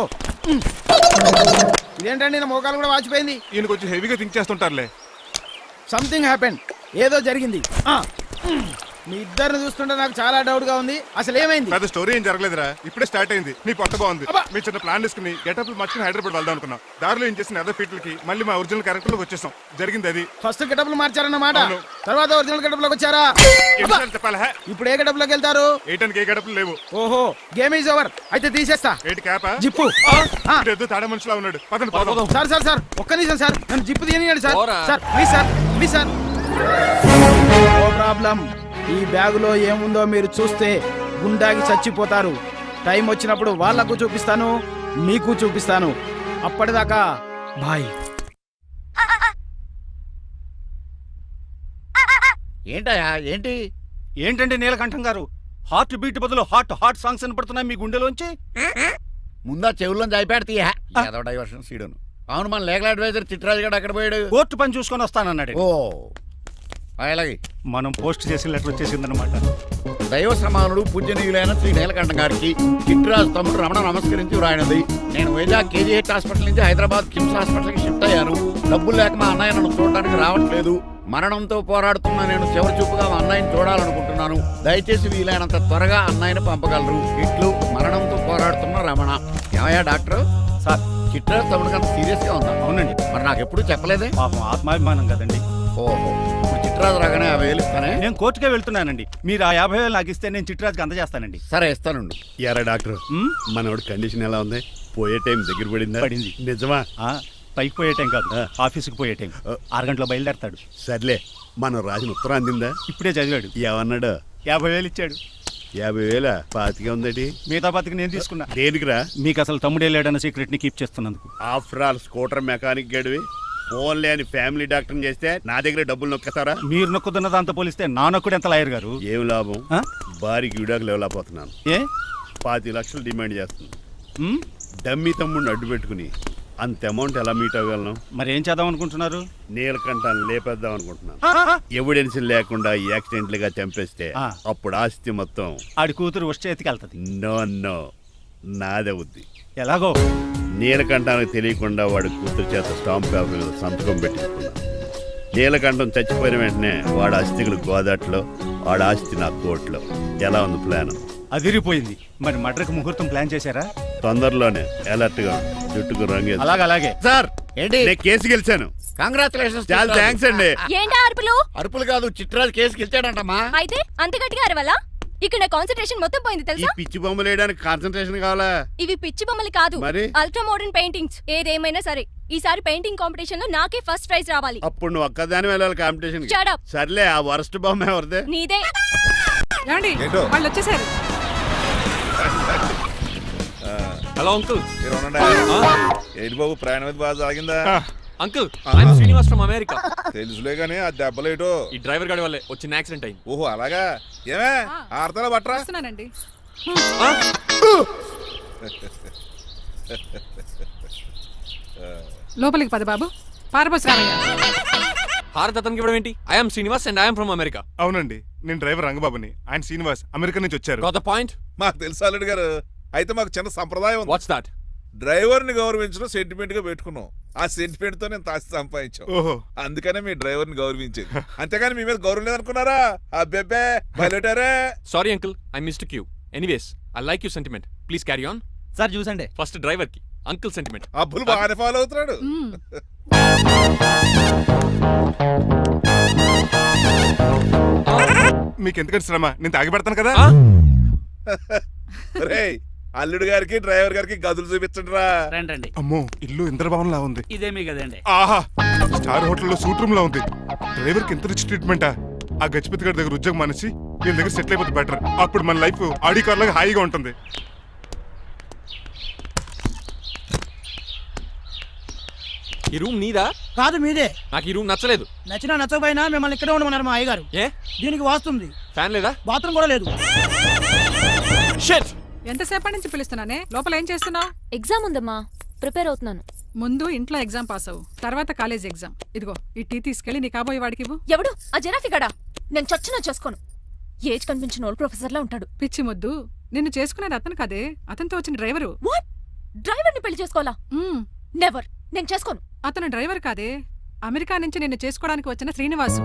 ఇదేంటండి నా మోకాలు కూడా వాచిపోయింది. ఈయన కొంచెం హెవీగా థింక్ చేస్తుంటారులే. సంథింగ్ హ్యాపెన్, ఏదో జరిగింది. మీ ఇద్దరిని చూస్తుంటే నాకు చాలా డౌట్ గా ఉంది. అసలు ఏమైంది? పెద్ద స్టోరీ ఏం జరగలేదురా, ఇప్పుడే స్టార్ట్ అయింది. నీ కొత్త బాగుంది. అబ్బా. మీ చిన్న ప్లాన్ తీసుకుని గెటప్లు మార్చుకుని హైదరాబాద్ వెళ్దాం అనుకున్నాం. దారిలో ఏం చేసిన అదర్ ఫీట్లకి మళ్ళీ మా ఒరిజినల్ క్యారెక్టర్ లోకి వచ్చేసాం. జరిగింది అది. ఫస్ట్ గెటప్లు మార్చారన్నమాట, అవును. తర్వాత ఒరిజినల్ గెటప్ లోకి వచ్చారా? ఎన్నిసార్లు చెప్పాలా? ఇప్పుడు ఏ గెటప్ లోకి వెళ్తారు? ఏటానికి ఏ గెటప్లు లేవు. ఓహో, గేమ్ ఈజ్ ఓవర్. అయితే తీసేస్తా. ఏటి క్యాపా? జిప్పు. ఏదో తాడ మనుషులా ఉన్నాడు. పదండి పోదాం. సార్ సార్ సార్ ఒక్క నిమిషం సార్, నన్ను జిప్పు తీయనియండి సార్. పోరా. Sir please sir, please sir. No problem. ఈ బ్యాగులో ఏముందో మీరు చూస్తే గుండాకి చచ్చిపోతారు. టైం వచ్చినప్పుడు వాళ్లకు చూపిస్తాను, మీకు చూపిస్తాను. అప్పటిదాకా బాయ్. ఏంటయ్యా ఏంటి? ఏంటంటే నీలకంఠం గారు, హార్ట్ బీట్ బదులు హాట్ సాంగ్స్ వినపడుతున్నాయి మీ గుండెలోంచి. ముందా చెవుల్లో జాయిపాడు తీయా. ఏదో డైవర్షన్ సీడును. అవును, మన లీగల్ అడ్వైజర్ చిట్రాజు గారు అక్కడ పోయాడు. కోర్టు పని చూసుకొని వస్తానన్నాడు. ఓ అలాగే. మనం పోస్ట్ చేసిన లెటర్ వచ్చేసిందనమాట. దైవ సమానుడు పూజనీయులైన శ్రీ నీలకంఠం గారికి చిట్రాజు తమ్ముడు రమణ నమస్కరించి వ్రాయినది. నేను వైజాగ్ కేజీహెచ్ హాస్పిటల్ నుంచి హైదరాబాద్ కిమ్స్ హాస్పిటల్కి షిఫ్ట్ అయ్యాను. డబ్బులు లేక మా అన్నయ్య నన్ను చూడడానికి రావట్లేదు. మరణంతో పోరాడుతున్న నేను చివరి చూపుగా మా అన్నయ్యని చూడాలనుకుంటున్నాను. దయచేసి వీలైనంత త్వరగా అన్నయ్యని పంపగలరు. ఇట్లు మరణంతో పోరాడుతున్న రమణ. ఏమయ్యా డాక్టర్? సార్, చిట్రాజు తమ్ముడు అంత సీరియస్ గా ఉందా? అవునండి. మరి నాకు ఎప్పుడు చెప్పలేదే? పాపం ఆత్మాభిమానం కదండి. ఓహో, ఇప్పుడు చిట్రాజు రాగానే 50,000 ఇస్తానే. నేను కోర్టుకే వెళ్తున్నానండి. మీరు ఆ 50,000 నాకు ఇస్తే నేను చిట్రాజుకి అందజేస్తానండి. సరే ఇస్తానండి. ఎరా డాక్టర్, మనోడి కండిషన్ ఎలా ఉంది? పోయే టైం దగ్గర పడిందా? పడింది. నిజమా? పైకి పోయే టైం కాదు, ఆఫీసుకి పోయే టైం. 6 గంటలో బయలుదేరతాడు. సర్లే, మనం రాసిన ఉత్తరం అందిందా? ఇప్పుడే చదివాడు. ఏమన్నాడు? 50,000 ఇచ్చాడు. 50,000 పాతికే ఉందటి. మిగతా బతికి నేను తీసుకున్నా. దేనికిరా? మీకు అసలు తమ్ముడే లేడన్న సీక్రెట్ ని కీప్ చేస్తున్నందుకు. ఆఫ్టర్ ఆల్ స్కూటర్ మెకానిక్ గడివి ఫోన్ లేని ఫ్యామిలీ డాక్టర్ చేస్తే నా దగ్గర డబ్బులు నొక్కుతారా? మీరు నొక్కుతున్న దాంతో పోలిస్తే నా నొక్కుడు ఎంత లాయర్ గారు? ఏం లాభం? భారీకి విడాకులు ఇవ్వలేకపోతున్నాను. ఏ 25 లక్షలు డిమాండ్ చేస్తుంది. డమ్మి తమ్ముడిని అడ్డు పెట్టుకుని అంత అమౌంట్ ఎలా మీట్ అవ్వగలను? మరి ఏం చేద్దాం అనుకుంటున్నారు? నీలకంఠాన్ని లేపేద్దాం అనుకుంటున్నాను. ఎవిడెన్స్ లేకుండా యాక్సిడెంట్ గా చంపేస్తే అప్పుడు ఆస్తి మొత్తం ఆడి కూతురు వచ్చే చేతికి వెళ్తుంది. నో నో, నాదవుద్ది. ఎలాగో నీలకంఠానికి తెలియకుండా వాడి కూతురు చేత స్టాంప్ పేపర్ మీద సంతకం పెట్టించుకున్నాను. నీలకంఠం చచ్చిపోయిన వెంటనే వాడి అస్థికులు గోదాట్లో, వాడి ఆస్తి నా కోర్టులో. ఎలా ఉంది ప్లాన్? అదిరిపోయింది. మరి మడ్రకు ముహూర్తం ప్లాన్ చేశారా? తొందరలోనే. అలర్ట్ గా జుట్టుకు రంగు. అలాగే. సార్ ఏంటి? నేను కేసు గెలిచాను. కంగ్రాచులేషన్స్. చాలా థ్యాంక్స్ అండి. ఏంటా అరుపులు? అరుపులు కాదు, చిట్రాజు కేసు గెలిచాడంటమ్మా. అయితే అంత గట్టిగా అరవాలా? ఇక్కడ నా కాన్సంట్రేషన్ మొత్తం పోయింది ఈ తెలుసా? పిచ్చి బొమ్మలు వేయడానికి కాన్సన్ట్రేషన్ కావాలా? ఇవి పిచ్చి బొమ్మలు కాదు, మరి? Ultra modern paintings. ఏదేమైనా సరే ఈసారి పెయింటింగ్ కాంపిటీషన్ లో నాకే ఫస్ట్ ప్రైజ్ రావాలి. అప్పుడు నువ్వు ఒక్కదాని వెళ్ళాలి కాంపిటీషన్. Shut up. సర్లే, ఆ వరస్ట్ బొమ్మ ఎవరిదే? నీదే. ఏమండి ఏంటో? వాళ్ళు వచ్చేసారు. Hello uncle. ఏంటి బాబు, ప్రయాణం అయితే బాగా సాగిందా? Uncle, I'm Srinivas from America. తెలుసులే గానీ ఆ దెబ్బలేటో. ఈ డ్రైవర్ గాడి వల్లే వచ్చిన యాక్సిడెంట్ అయింది. ఓహో అలాగా. ఏమే ఆడతారా బట్రా? వస్తున్నానండి. లోపలికి పద బాబు. పారబోసి రామయ్య. భారత్ అతనికి ఇవ్వడం ఏంటి? I'm Srinivas and I'm from America. అవునండి, నేను డ్రైవర్ రంగబాబుని. ఆయన శ్రీనివాస్ అమెరికా నుంచి వచ్చారు. Got the point? మాకు తెలుసు అల్లుడు గారు. అయితే మాకు చిన్న సంప్రదాయం ఉంది. What's that? డ్రైవర్ ని గౌరవించడం సెంటిమెంట్ గా పెట్టుకున్నాం. ఆ సెంటిమెంట్ తో నేను తాసి సంపాదించాం. ఓహో, అందుకనే మీ డ్రైవర్ ని గౌరవించేది. అంతేగాని మీ మీద గౌరవం లేదనుకున్నారా? అబ్బెబ్బే బయలుటారే. Sorry uncle, I missed you. Anyways, I like you sentiment. Please carry on. Sir చూసండి. ఫస్ట్ డ్రైవర్ కి అంకుల్ సెంటిమెంట్. అబ్బులు బాగానే ఫాలో అవుతున్నాడు. మీకు ఎందుకంటే శ్రమ, నేను తాగి పెడతాను కదా. రేయ్, అల్లుడు గారికి డ్రైవర్ గారికి గదులు చూపించండి రా. రండి. అమ్మో, ఇల్లు ఇంద్రభవన్ లా ఉంది. ఇదేమీ కదండి. ఆహా, స్టార్ హోటల్లో సూట్ రూమ్ లా ఉంది. డ్రైవర్ కి ఎంత రిచ్ ట్రీట్మెంటా. ఆ గజపతి గారి దగ్గర ఉద్యోగం మానేసి వీళ్ళ దగ్గర సెటిల్ అయిపోతే బెటర్. అప్పుడు మన లైఫ్ ఆడి కార్ లాగా హాయిగా ఉంటుంది. ఈ రూమ్ నీదా? కాదు మీదే. నాకు ఈ రూమ్ నచ్చలేదు. నచ్చినా నచ్చకపోయినా మిమ్మల్ని ఇక్కడే ఉండమన్నారు మా అయ్యగారు. ఏ దీనికి వాస్తుంది. ఫ్యాన్ లేదా? బాత్రూమ్ కూడా లేదు. షిట్. ఎంతసేపటి నుంచి పిలుస్తున్నానే? లోపల ఏం చేస్తున్నావు? ఎగ్జామ్ ఉందమ్మా, ప్రిపేర్ అవుతున్నాను. ముందు ఇంట్లో ఎగ్జామ్ పాస్ అవ్వు, తర్వాత కాలేజ్ ఎగ్జామ్. ఇదిగో ఈ టీ తీసుకెళ్లి నీ కాబోయే వాడికి ఇవ్వు. ఎవడు ఆ జరాఫీ గడా? నేను చచ్చినా చేసుకోను. ఏజ్ కనిపించిన ఓల్డ్ ప్రొఫెసర్ లా ఉంటాడు. పిచ్చి మొద్దు, నిన్ను చేసుకునేది అతను కాదే, అతనితో వచ్చిన డ్రైవరు. వాట్? డ్రైవర్ ని పెళ్లి చేసుకోవాలా? నెవర్, నేను చేసుకోను. అతను డ్రైవర్ కాదే, అమెరికా నుంచి నిన్ను చేసుకోవడానికి వచ్చిన శ్రీనివాసు.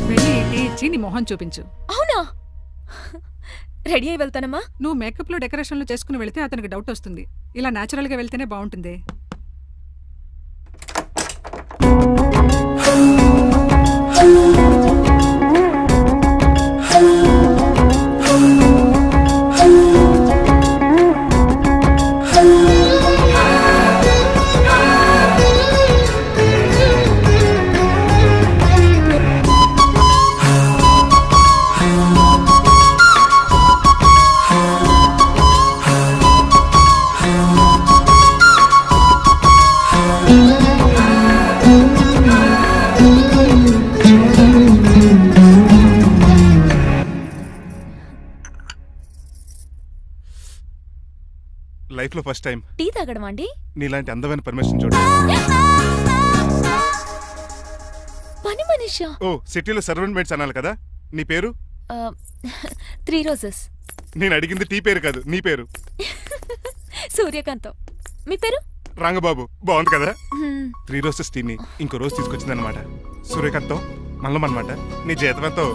వెళ్ళి టీ ఇచ్చి నీ మొహం చూపించు. అవునా? రెడీ అయి వెళ్తానమ్మా. నువ్వు మేకప్ లో డెకరేషన్లు చేసుకుని వెళితే అతనికి డౌట్ వస్తుంది. ఇలా నేచురల్ గా వెళ్తేనే బాగుంటుంది. లైఫ్ లో ఫస్ట్ టైం టీ తాగడం అండి. నీలాంటి అందమైన పర్మిషన్ చూడ. పని మనిషా? ఓ, సిటీలో సర్వెంట్ మేట్స్ అనాలి కదా. నీ పేరు? 3 రోజెస్. నేను అడిగింది టీ పేరు కాదు, నీ పేరు. సూర్యకాంతం. మీ పేరు? రంగబాబు. బాగుంది కదా. 3 రోజెస్ టీని ఇంకో రోజు తీసుకొచ్చిందనమాట. సూర్యకాంతం మల్లం అనమాట. నీ జీతం ఎంతో?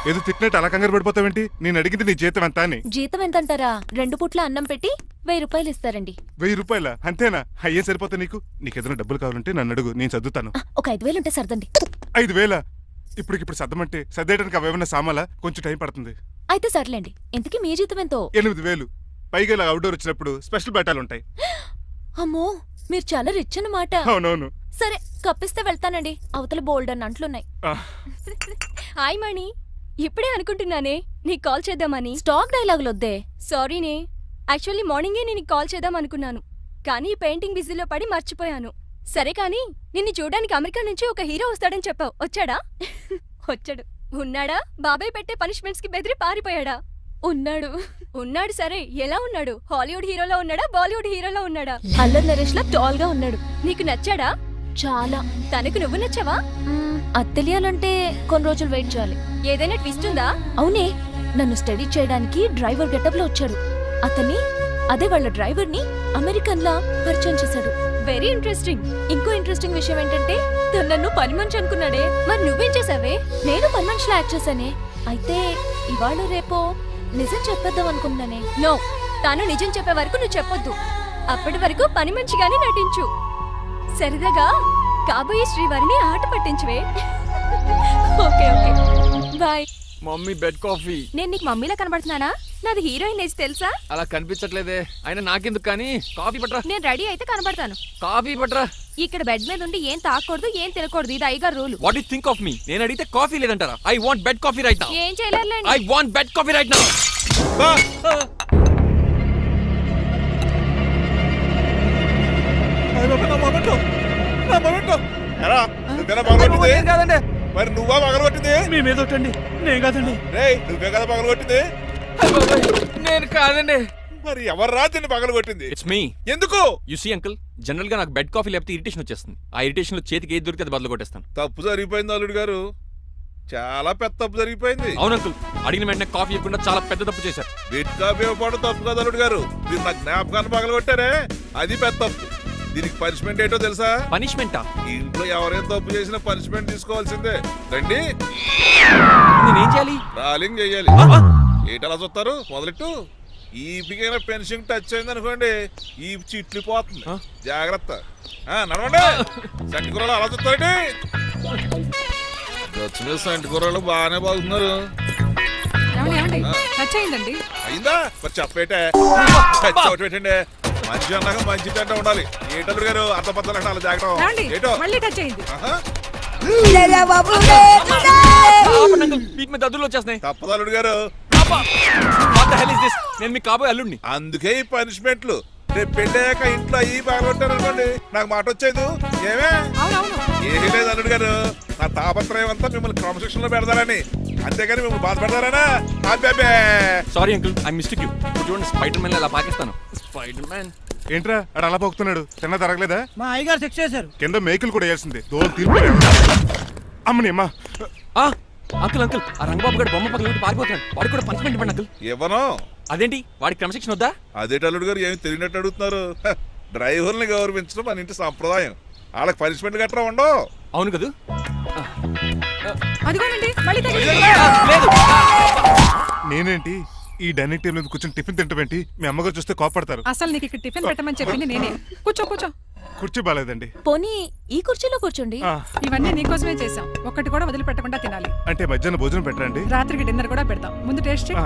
ఏదో తిట్టినట్టు అలా కంగారు పడిపోతావేంటి? నేను అడిగింది నీ జీతం ఎంత అని. జీతం ఎంత అంటారా? 2 పూట్ల అన్నం పెట్టి 1000 రూపాయలు ఇస్తారండి. 1000 రూపాయల? అంతేనా? అయ్యే సరిపోతా నీకు. నీకేదైనా డబ్బులు కావాలంటే నన్ను అడుగు, నేను చదువుతాను. ఒక 5000 ఉంటే సర్దండి. 5000? ఇప్పుడు సర్దమంటే సర్దేయడానికి అవేమన్నా సామాలా? కొంచెం టైం పడుతుంది. అయితే సర్లేండి. ఇంతకీ మీ జీతం ఎంతో? 8000. పైగా ఇలా అవుట్డోర్ వచ్చినప్పుడు స్పెషల్ బట్టాలు ఉంటాయి. అమ్మో, మీరు చాలా రిచ్ అన్నమాట. అవునవును. సరే, కప్పిస్తే వెళ్తానండి. అవతల బోల్డ్ అన్న అంట్లున్నాయి. హాయ్ మణి, ఇప్పుడే అనుకుంటున్నానే నీకు కాల్ చేద్దామని. స్టాక్ డైలాగులు వద్దే. సారీనే, యాక్చువల్లీ మార్నింగే నేను కాల్ చేద్దాం అనుకున్నాను, కానీ పెయింటింగ్ బిజీలో పడి మర్చిపోయాను. సరే కానీ నిన్ను చూడడానికి అమెరికా నుంచి ఒక హీరో వస్తాడని చెప్పావు. వచ్చాడా? వచ్చాడు. ఉన్నాడా? బాబాయ్ పెట్టే పనిష్మెంట్స్ కి బెదిరి పారిపోయాడా? ఉన్నాడు. ఉన్నాడు. సరే, ఎలా ఉన్నాడు? హాలీవుడ్ హీరోలో ఉన్నాడా, బాలీవుడ్ హీరోలో ఉన్నాడా? అల్లరి నరేష్ లా టాల్ గా ఉన్నాడు. నీకు నచ్చాడా? చాలా. తనకు నువ్వు నచ్చావా? అది తెలియాలంటే కొన్ని రోజులు వెయిట్ చేయాలి. ఏదైనా ట్విస్ట్ ఉందా? అవునే, నన్ను స్టడీ చేయడానికి డ్రైవర్ గెటప్ లో వచ్చాడు. అదే వాళ్ళ డ్రైవర్ ని అమెరికన్ లా పరిచయం చేశాడు. Very interesting. ఇంకో ఇంట్రెస్టింగ్ విషయం ఏంటంటే తను నన్ను పని మనిషి అనుకున్నాడే. మరి నువ్వేం చేసావే? నేను పని మనిషిలా యాక్ట్ చేశానే. అయితే ఇవాళ రేపో నిజం చెప్పేద్దాం అనుకున్నానే. నో, తాను నిజం చెప్పే వరకు నువ్వు చెప్పొద్దు. అప్పటి వరకు పని మనిషిగానే నటించు. సరదాగా కాబోయే శ్రీవారిని ఆట పట్టించువే. Okay okay bye. Mummy bed coffee. నేను నీకు మమ్మీలా కనబడుతున్నానా? నాది హీరోయిన్ ఏజ్ తెలుసా? అలా కనిపించట్లేదే. అయినా నాకెందుకు కానీ కాఫీ పట్రా. నేను రెడీ అయితే కనబడతాను. కాఫీ పట్రా. ఇక్కడ బెడ్ మీద ఉండి ఏం తాకూడదు, ఏం తినకూడదు. ఇది అయ్యగారు rule. What you think of me? నేను అడిగితే కాఫీ లేదంటారా? I want bed coffee right now. ఏం చేయలేరులేండి. I want bed coffee right now. ఎరా, నువ్వేనా పగలగొట్టింది? కాదండి, మరి నువ్వా పగలగొట్టింది? మీ మీద ఒకటండి, నేను కాదండి. రేయ్, నువ్వే కదా పగలగొట్టింది? నేను కాదండి. మరి ఎవరు రాత్రి పగలగొట్టింది? It's me. ఎందుకు? యు సీ అంకుల్, జనరల్ గా నాకు బెడ్ కాఫీ లేకపోతే ఇరిటేషన్ వచ్చేస్తుంది. ఆ ఇరిటేషన్ లో చేతికి ఏది దొరికితే అది బదులు కొట్టేస్తాను. తప్పు జరిగిపోయింది అల్లుడు గారు, చాలా పెద్ద తప్పు జరిగిపోయింది. అవును అంకుల్, అడిగిన వెంటనే కాఫీ ఇవ్వకుండా చాలా పెద్ద తప్పు చేశారు. బిట్ కాపీ ఇవ్వడం తప్పు కదా అల్లుడు గారు, మీరు నా జ్ఞాపకాన్ని పగలగొట్టారే, అది పెద్ద తప్పు. దీనికి పనిష్మెంట్ ఏంటో తెలుసా? పనిష్మెంటా? ఇంట్లో ఎవరైనా తప్పు చేసినా పనిష్మెంట్ తీసుకోవాల్సిందే. రండి, నేనేం చేయాలి? రాలింగ్ చెయ్యాలి. ఏంటలా చూస్తారు? మొదలెట్టు. ఈ పికైనా పెన్షన్ టచ్ అయింది అనుకోండి, ఈ చిట్లు పోతుంది. జాగ్రత్త. నడవండి. సంటి కూరలు అలా చూస్తారండి. ఖర్చు మీద సంటి కూరలు బాగానే బాగుతున్నారు. ఏమండి టచ్ అయిందండి. అయిందా? మరి చెప్పేటే టచ్ అవుట్ పెట్టండి. మంచి అన్నాక మంచి తింటా ఉండాలి. ఏటల్లుడు గారు అర్థ పద్ధతులు అంటే అలా ఏమండి జాగ్రత్త. ఏటో మళ్ళీ టచ్ అయింది. ఆహా. వీక్ మీద దద్దులు వచ్చేస్తున్నాయి. తప్పదు అల్లుడు గారు. What the hell is this? నేను మీ కాబోయే అల్లుడిని. అందుకే ఈ పనిష్మెంట్లు. రేపు పెళ్ళాక ఇంట్లో అయ్యి బాగుంటారు అనుకోండి, నాకు మాట వచ్చేది ఏమే? అవునవును. ఏమీ లేదు అల్లుడు గారు, నా తాపత్రయం అంతా మిమ్మల్ని క్రమశిక్షణ లో పెడతారని, అంతేగాని మిమ్మల్ని బాధపడతారనా? అబ్బే. Sorry uncle, I mistake you. చూడండి, స్పైడర్ మ్యాన్ అలా పాకిస్తాను. Spider man. ఏంట్రా అడు అలా పోతున్నాడు? తిన్న తరగలేదా? మా అయ్యగారు శిక్ష చేశారు. కింద మేకులు కూడా వేయాల్సిందే. దోలు తీర్పు. అమ్మని అమ్మా. అంకుల్ అంకుల్, ఆ రంగబాబు గారు బొమ్మ పక్కన పారిపోతున్నాడు. వాడికి కూడా పనిష్మెంట్ ఇవ్వండి అంకుల్. ఇవ్వను. అదేంటి, వాడికి క్రమశిక్షణ వద్దా? అదేటి అల్లుడు గారు, ఏమి తెలియనట్టు అడుగుతున్నారు? డ్రైవర్ని గౌరవించడం మన ఇంటి సంప్రదాయం. వాళ్ళకి పనిష్మెంట్ గట్రా ఉండవు. అవును కదా. అదిగోనండి మళ్ళీ తగిలింది. లేదు. నేనేంటి ఈ డైనింగ్ టేబుల్ మీద కూర్చొని టిఫిన్ తింటామేంటి? మీ అమ్మగారు చూస్తే కోపడతారు. అసలు నీకు ఇక్కడ టిఫిన్ పెట్టమని చెప్పింది నేనే. కూర్చో కూర్చో. కుర్చీ బాలేదండి. పోనీ ఈ కుర్చీలో కూర్చోండి. ఇవన్నీ నీకోసమే చేసాం. ఒక్కటి కూడా వదిలిపెట్టకుండా తినాలి. అంటే మధ్యాహ్నం భోజనం పెట్టరండి? రాత్రికి డిన్నర్ కూడా పెడతాం. ముందు టేస్ట్ చెయ్.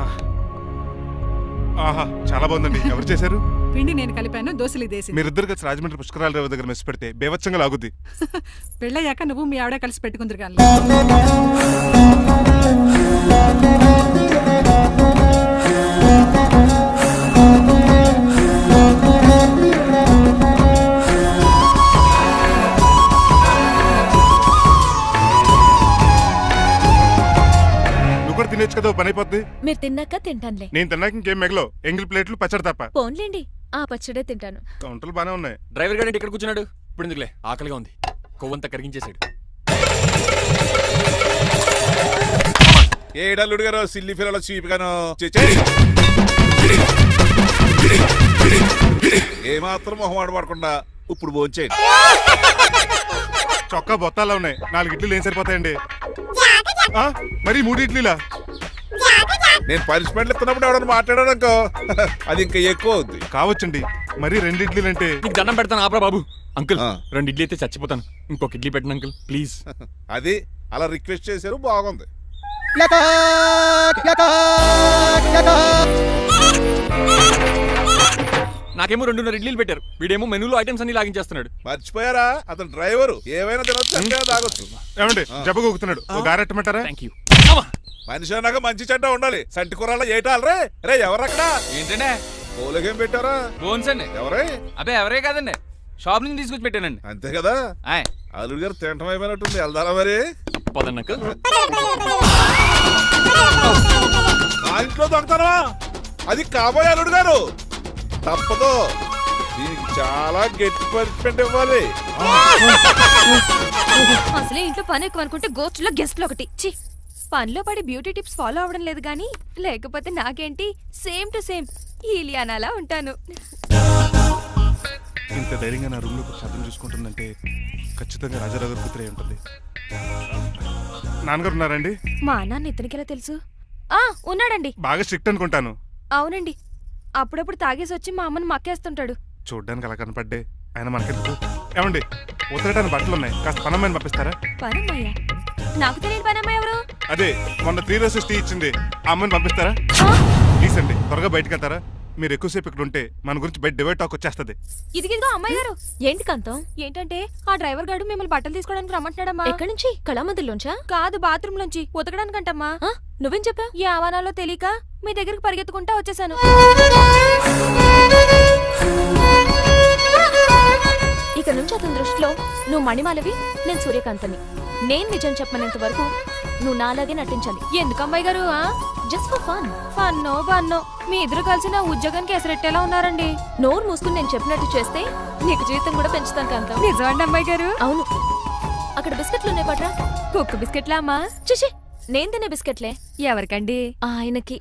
ఆహా, చాలా బాగుందండి. ఎవరు చేశారు? పిండి నేను కలిపాను, దోశలు ఇదేసి. మీరిద్దరు కలిసి రాజమండ్రి పుష్కరాల రేవు దగ్గర మెస్ పెడితే బేవచ్చంగా లాగుద్ది. పెళ్ళయ్యాక నువ్వు మీ ఆవిడ కలిసి పెట్టుకుందరు కానీ. నువ్వు కూడా తినేచ్చు కదా, పని అయిపోద్ది. మీరు తిన్నాక తింటానులే. నేను తిన్నాక ఇంకేం మిగలో, ఎంగిల్ ప్లేట్లు పచ్చడి తప్ప. పోన్లేండి, ఆ పచ్చడే తింటాను. కౌంటర్లు బానే ఉన్నాయి. డ్రైవర్ గారు ఇక్కడ కూర్చున్నాడు. ఇప్పుడు ఎందుకులే, ఆకలిగా ఉంది. కొవ్వంతా కరిగించేశాడు. ఏడల్లుడు గారు, సిల్లి ఫిల్లలో చీపిగాను ఏమాత్రం మొహమాట పడకుండా ఇప్పుడు భోంచేయండి. చొక్కా బొత్తాల్లో ఉన్నాయి. 4 ఇడ్లీలు ఏం సరిపోతాయండి? మరి 3 ఇడ్లీలా? నేను పనిష్మెంట్లు ఇస్తున్నప్పుడు ఎవడన్నా మాట్లాడాడు అనుకో, అది ఇంకా ఎక్కువ అవుద్ది. కావచ్చండి, మరి 2 ఇడ్లీలు అంటే. నీకు దండం పెడతాను, ఆపరా బాబు. అంకుల్ 2 ఇడ్లీ అయితే చచ్చిపోతాను. ఇంకొక ఇడ్లీ పెట్టండి అంకుల్ ప్లీజ్. అది అలా రిక్వెస్ట్ చేశారు, బాగుంది. నాకేమో 2.5 ఇడ్లీలు పెట్టారు. వీడేమో మెనూలో ఐటమ్స్ అన్ని లాగించేస్తున్నాడు. మర్చిపోయారా, అతను డ్రైవరు. ఏమైనా తినొచ్చు, అంటే తాగొచ్చు. ఏమండి జబ్బగొక్కుతున్నాడు, ఓ గారెట్టమంటారా? Thank you. మనిషి అన్నాక మంచి చెడ్డ ఉండాలి. సంటి కూరలో ఏటాలరే. రే ఎవరక్కడ? ఏంటంటే పోలేకేం పెట్టారా? బోన్స్ అండి. ఎవరే? అబ్బే ఎవరే కాదండి, షాప్ నుంచి తీసుకొచ్చి పెట్టానండి. అంతే కదా. ఆయ్ అల్లుడు గారు తింటం అయిపోయినట్టుంది, వెళ్దారా మరి? పదండి అంకుల్. మా ఇంట్లో దొంగతనమా? అది కాబోయే అల్లుడు గారు. తప్పదు, దీనికి చాలా గట్టి పనిష్మెంట్ ఇవ్వాలి. అసలే ఇంట్లో పని ఎక్కువ అనుకుంటే గోస్ట్లో గెస్ట్లు ఒకటి. చి, పనిలో పడి బ్యూటీ టిప్స్ ఫాలో అవ్వడం లేదు కానీ, లేకపోతే నాకేంటి సేమ్ టు సేమ్ ఈలియానాలా ఉంటాను. ఇంత ధైర్యంగా నా రూమ్ లో శబ్దం చూసుకుంటుందంటే ఖచ్చితంగా రాజారావు గారు కూతురే ఉంటుంది. నాన్నగారు ఉన్నారండి? మా నాన్న ఇతనికి ఎలా తెలుసు? ఉన్నాడండి. బాగా స్ట్రిక్ట్ అనుకుంటాను. అవునండి, అప్పుడప్పుడు తాగేసి వచ్చి మా అమ్మని మక్కేస్తుంటాడు. చూడ్డానికి అలా కనపడ్డే ఆయన మనకెందుకు? ఏమండి ఉతరటానికి బట్టలు ఉన్నాయి, కాస్త పనమ్మని పంపిస్తారా? పనమ్మయ్యా? నాకు తెలియని పని అమ్మాయి ఎవరు? అదే మొన్న 3 రోజెస్ టీ ఇచ్చింది ఆ అమ్మాయిని పంపిస్తారా ప్లీజ్ అండి, త్వరగా బయటకు వెళ్తారా? మీరు ఎక్కువసేపు ఇక్కడ ఉంటే మన గురించి బయట డివైడ్ టాక్ వచ్చేస్తుంది. ఇదిగిదిగో అమ్మాయి గారు. ఏంటి కాంతం? ఏంటంటే ఆ డ్రైవర్ గారు మిమ్మల్ని బట్టలు తీసుకోవడానికి రమ్మంటున్నాడమ్మా. ఎక్కడి నుంచి? కళామందిలోంచా? కాదు, బాత్రూమ్ లోంచి ఉతకడానికంటమ్మా. నువ్వేం చెప్పావు? ఈ ఆవానాలో తెలియక మీ దగ్గరికి పరిగెత్తుకుంటా వచ్చేసాను. ఇక నుంచి అతని దృష్టిలో నువ్వు మణిమాలవి, నేను సూర్యకాంతని. నేను నిజం చెప్పనంత వరకు నువ్వు నాలాగే నటించాలి. ఎందుకు అమ్మాయి గారు? Just for fun. ఫన్నో బన్నో మీ ఇద్దరు కలిసి నా ఉద్యోగానికి ఎసరెట్టేలా ఉన్నారండి. నోరు మూసుకుని నేను చెప్పినట్టు చేస్తే నీకు జీతం కూడా పెంచుతాను కాంతం. నిజమండి అమ్మాయి గారు? అవును. అక్కడ బిస్కెట్లు ఉన్నాయి పట్రా. కుక్క బిస్కెట్లా అమ్మా? చూసి నేను తినే బిస్కెట్లే. ఎవరికండి? ఆయనకి.